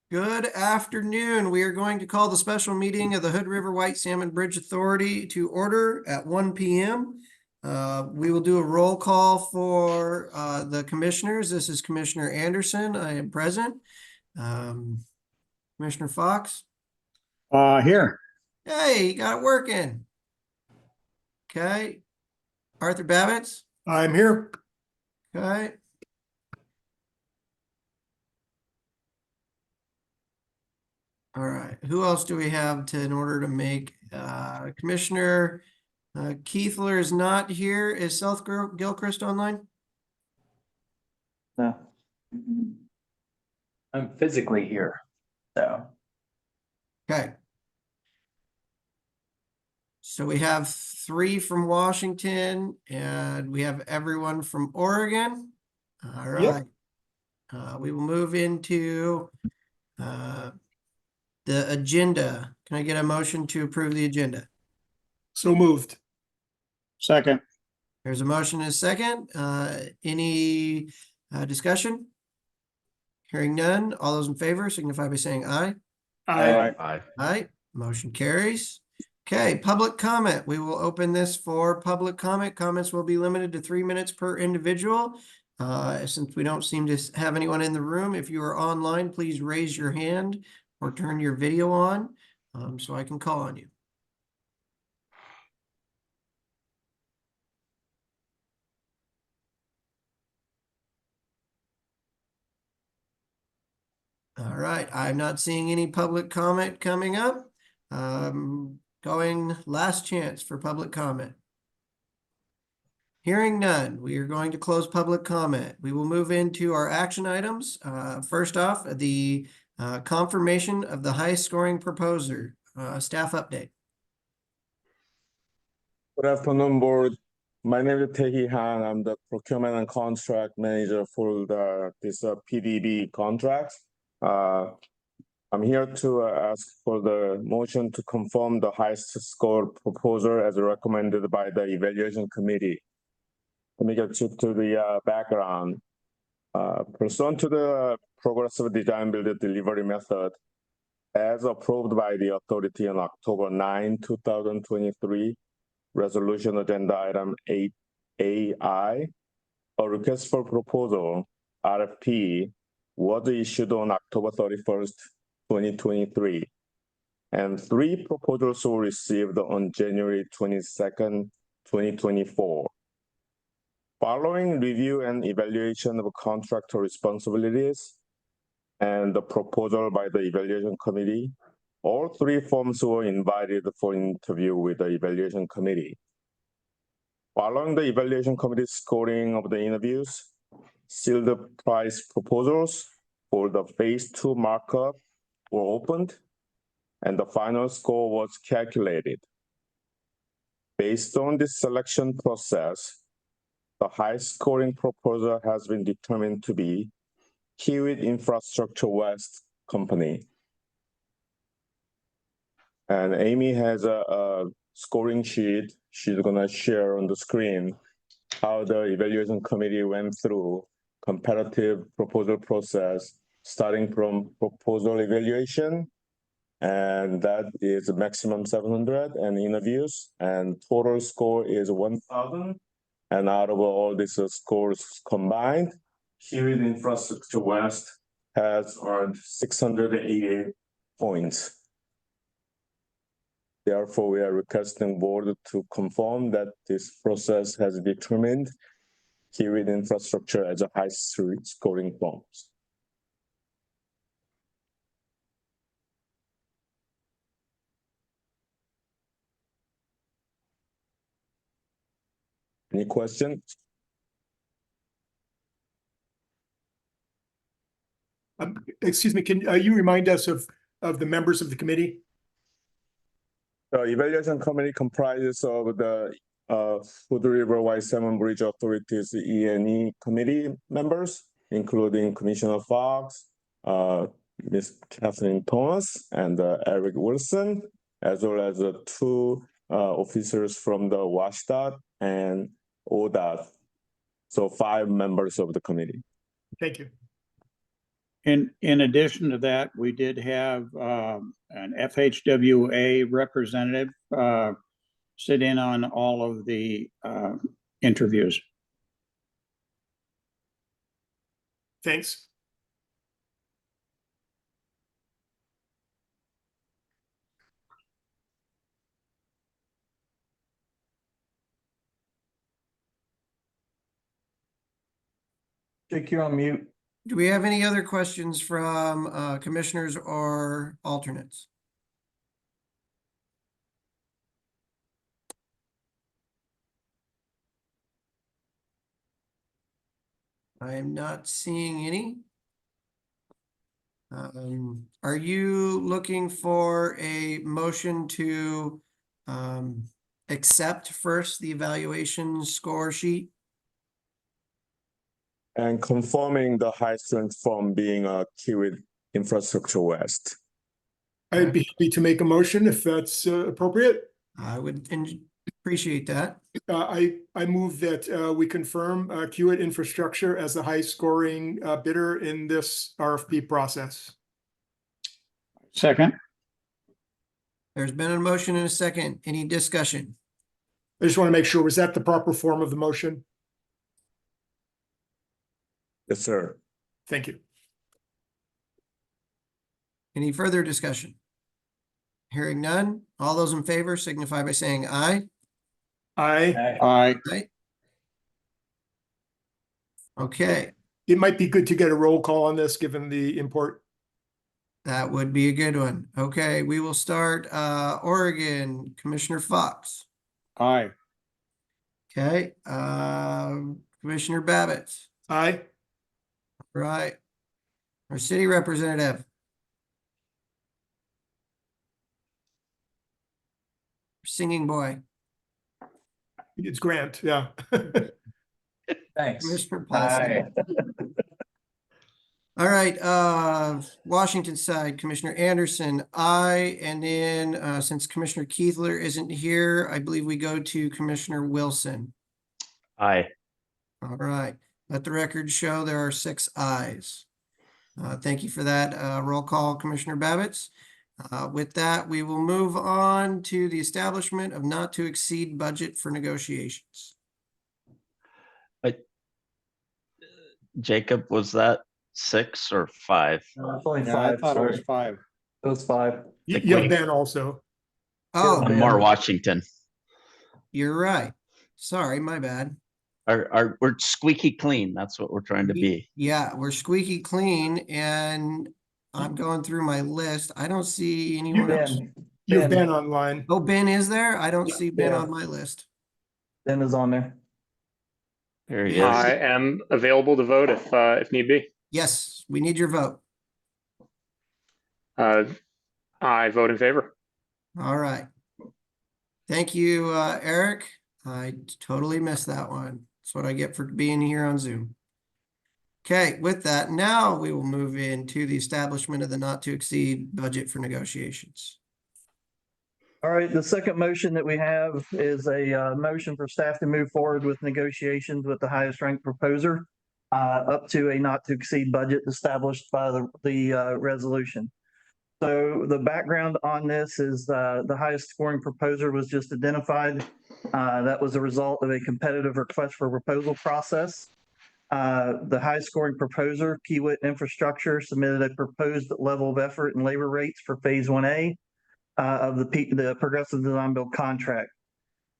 Good afternoon. We are going to call the special meeting of the Hood River White Salmon Bridge Authority to order at 1 p.m. We will do a roll call for the commissioners. This is Commissioner Anderson. I am present. Commissioner Fox. Here. Hey, you got it working. Okay. Arthur Babbitts. I'm here. Okay. All right. Who else do we have in order to make Commissioner Keithler is not here. Is Seth Gilchrist online? No. I'm physically here, so. Okay. So we have 3 from Washington and we have everyone from Oregon. All right. Yep. We will move into the agenda. Can I get a motion to approve the agenda? So moved. Second. There's a motion and a second. Any discussion? Hearing none. All those in favor signify by saying aye. Aye. Aye. Motion carries. Okay, public comment. We will open this for public comment. Comments will be limited to 3 minutes per individual. Since we don't seem to have anyone in the room, if you are online, please raise your hand or turn your video on so I can call on you. All right, I'm not seeing any public comment coming up. Going last chance for public comment. Hearing none, we are going to close public comment. We will move into our action items. First off, the confirmation of the highest scoring proposer. Staff update. Good afternoon, board. My name is Tae Han. I'm the procurement and contract manager for this PDB contract. I'm here to ask for the motion to confirm the highest score proposer as recommended by the evaluation committee. Let me get you to the background. Pursuant to the progressive design build delivery method, as approved by the authority on October 9, 2023, resolution agenda item 8AI, a request for proposal, RFP, was issued on October 31st, 2023, and 3 proposals were received on January 22nd, 2024. Following review and evaluation of contractor responsibilities and the proposal by the evaluation committee, all 3 firms were invited for interview with the evaluation committee. Following the evaluation committee's scoring of the interviews, sealed price proposals for the phase 2 markup were opened, and the final score was calculated. Based on this selection process, the highest scoring proposer has been determined to be Kiewit Infrastructure West Company. And Amy has a scoring sheet. She's gonna share on the screen how the evaluation committee went through comparative proposal process, starting from proposal evaluation, and that is maximum 700 and interviews, and total score is 1,000. And out of all these scores combined, Kiewit Infrastructure West has earned 688 points. Therefore, we are requesting board to confirm that this process has determined Kiewit Infrastructure as a high scoring firm. Any questions? Excuse me, can you remind us of the members of the committee? The evaluation committee comprises of the Hood River White Salmon Bridge Authority's E&E committee members, including Commissioner Fox, Ms. Kathleen Thomas, and Eric Wilson, as well as 2 officers from the WSDOT and ODOT. So 5 members of the committee. Thank you. In addition to that, we did have an FHWA representative sit in on all of the interviews. Thanks. Jake, you're on mute. Do we have any other questions from commissioners or alternates? I am not seeing any. Are you looking for a motion to accept first the evaluation score sheet? And confirming the high strength from being a Kiewit Infrastructure West. I'd be happy to make a motion if that's appropriate. I would appreciate that. I move that we confirm Kiewit Infrastructure as the high scoring bidder in this RFP process. Second, There's been a motion and a second. Any discussion? I just want to make sure, was that the proper form of the motion? Yes, sir. Thank you. Any further discussion? Hearing none. All those in favor signify by saying aye. Aye. aye. Aye. Okay, It might be good to get a roll call on this, given the import. that would be a good one. Okay, we will start Oregon, Commissioner Fox. Aye. Okay, Commissioner Babbitt. Aye. Right. Our city representative. Singing boy, It's Grant, yeah. Thanks. Commissioner Paulson. All right, Washington side, Commissioner Anderson, aye, and then since Commissioner Keithler isn't here, I believe we go to Commissioner Wilson. Aye. All right, let the record show there are 6 ayes. Thank you for that. Roll call, Commissioner Babbitts. With that, we will move on to the establishment of not to exceed budget for negotiations. Jacob, was that 6 or 5? It's only Yeah, I 5. thought it was Sorry. 5. It was 5. You have Ben also. Oh, I'm more Washington. you're right. Sorry, my bad. We're squeaky clean. That's what we're trying to be. Yeah, we're squeaky clean and I'm going through my list. I don't see anyone else. You have Ben. Ben online. Oh, Ben is there? I don't see Ben Yeah. on my list. Ben is on there. There he is. I am available to vote if need be. Yes, we need your vote. I vote in favor. All right. Thank you, Eric. I totally missed that one. That's what I get for being here on Zoom. Okay, with that, now we will move into the establishment of the not to exceed budget for negotiations. All right, the second motion that we have is a motion for staff to move forward with negotiations with the highest ranked proposer up to a not to exceed budget established by the resolution. So the background on this is the highest scoring proposer was just identified. That was a result of a competitive request for proposal process. The highest scoring proposer, Kiewit Infrastructure, submitted a proposed level of effort and labor rates for phase 1A of the progressive design build contract.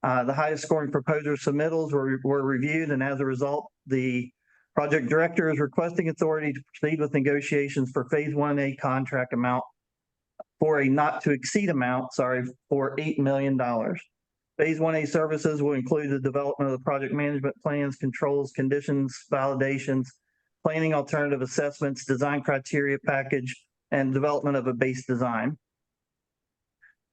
The highest scoring proposer submittals were reviewed, and as a result, the project director is requesting authority to proceed with negotiations for phase 1A contract amount for a not to exceed amount, for $8 million. Phase 1A services will include the development of the project management plans, controls, conditions, validations, planning alternative assessments, design criteria package, and development of a base design.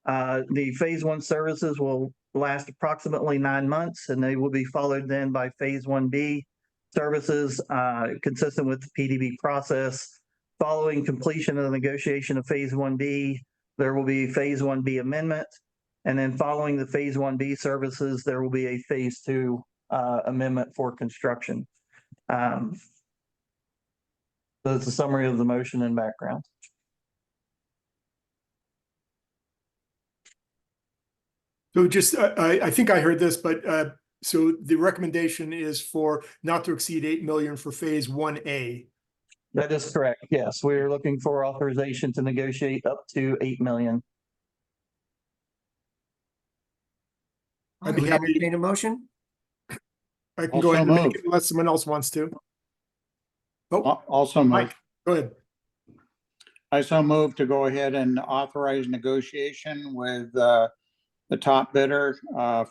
The phase 1 services will last approximately 9 months, and they will be followed then by phase 1B services consistent with the PDB process. Following completion of the negotiation of phase 1B, there will be phase 1B amendment. And then following the phase 1B services, there will be a phase 2 amendment for construction. That's a summary of the motion and background. So just, I think I heard this, but, so the recommendation is for not to exceed 8 million for phase 1A. That is correct. Yes, we're looking for authorization to negotiate up to 8 million. I I'd be would happy- entertain a motion. I can go ahead and Also make it moved. unless someone else wants to. Oh, Also moved. Mike, go ahead. I so move to go ahead and authorize negotiation with the top bidder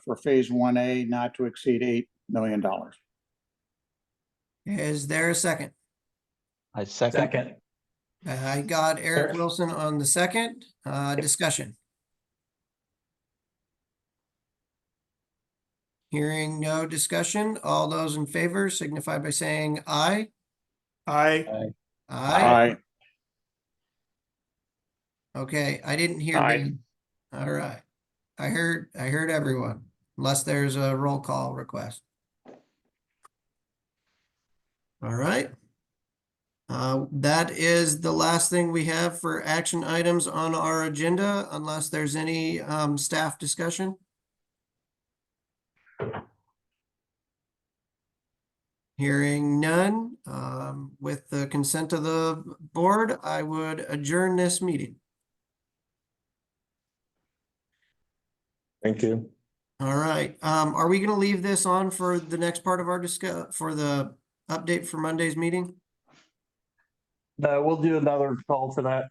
for phase 1A not to exceed $8 million. Is there a second? I second. I got Eric Eric. Wilson on the second. Discussion. Hearing no discussion, all those in favor signify by saying aye. I, Aye. Okay, I didn't hear Aye. Dan. All right. I heard everyone, unless there's a roll call request. All right. That is the last thing we have for action items on our agenda, unless there's any staff discussion. Hearing none, with the consent of the board, I would adjourn this meeting. Thank you. All right, are we gonna leave this on for the next part of our for the update for Monday's meeting? We'll do another call for that.